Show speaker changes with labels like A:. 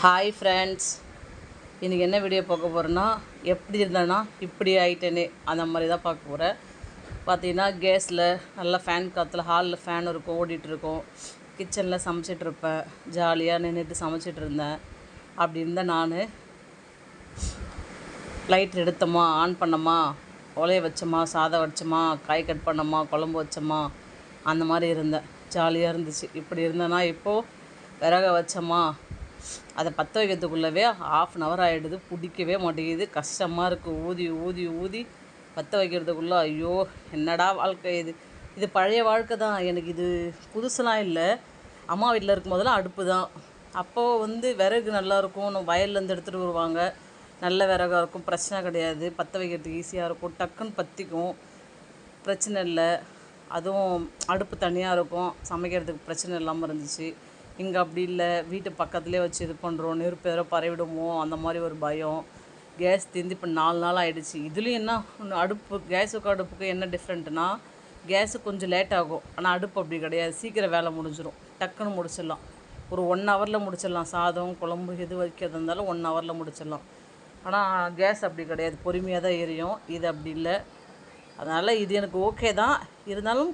A: Hi friends, இன்றைக்கி என்ன video பார்க்க போகிறேன்னா, எப்படி இருந்தேன்னா இப்படி ஆகிட்டேனே அந்த மாதிரி தான் பார்க்க போகிறேன். பார்த்தீங்கன்னா கேஸில் நல்லா ஃபேன் காற்றுல ஹாலில் ஃபேன் இருக்கும், ஓடிட்டுருக்கோம். கிச்சனில் சமைச்சிட்ருப்பேன், ஜாலியாக நின்றுட்டு சமைச்சிட்டு இருந்தேன். அப்படி இருந்தேன் நான். லைட் எடுத்தோமா, ஆன் பண்ணோமா, ஒலைய வச்சோமா, சாதம் வச்சோமா, காய் கட் பண்ணோமா, குழம்பு வச்சோமா, அந்த மாதிரி இருந்தேன். ஜாலியாக இருந்துச்சு. இப்படி இருந்தேன்னா இப்போது விறக வச்சோமா, அதை பற்ற வைக்கிறதுக்குள்ளவே 1/2 ஆகிடுது. பிடிக்கவே மாட்டேங்குது, கஷ்டமாக இருக்குது. ஊதி ஊதி ஊதி பற்ற வைக்கிறதுக்குள்ளே ஐயோ என்னடா வாழ்க்கை இது. இது பழைய வாழ்க்கை தான், எனக்கு இது புதுசுலாம் இல்லை. அம்மா வீட்டில் இருக்கும் போதெல்லாம் அடுப்பு தான். அப்போது விறகு நல்லாயிருக்கும், வயல்லேருந்து எடுத்துகிட்டு வருவாங்க, நல்ல விறகாக இருக்கும், பிரச்சனை கிடையாது. பற்ற வைக்கிறதுக்கு ஈஸியாக இருக்கும், டக்குன்னு பற்றிக்கும், பிரச்சனை இல்லை. அதுவும் அடுப்பு தனியாக இருக்கும், சமைக்கிறதுக்கு பிரச்சனை இல்லாமல் இருந்துச்சு. இங்கே அப்படி இல்லை, வீட்டு பக்கத்துலேயே வச்சு இது பண்ணுறோம், நெருப்பு வேறு பரவிடுமோ அந்த மாதிரி ஒரு பயம். கேஸ் தீர்ந்து இப்போ 4 நாள் ஆகிடுச்சு. இதுலேயும் என்ன அடுப்பு, கேஸுக்கு அடுப்புக்கு என்ன டிஃப்ரெண்ட்டுனா, கேஸு கொஞ்சம் லேட் ஆகும், ஆனால் அடுப்பு அப்படி கிடையாது, சீக்கிரம் வேலை முடிஞ்சிடும், டக்குன்னு முடிச்சிடலாம். ஒரு 1 ஹவரில் முடிச்சிடலாம். சாதம் குழம்பு எது வைக்கிறதா இருந்தாலும் 1 ஹவரில் முடிச்சிடலாம். ஆனால் கேஸ் அப்படி கிடையாது, பொறுமையாக தான் எரியும். இது அப்படி இல்லை. அதனால் இது எனக்கு ஓகே தான். இருந்தாலும்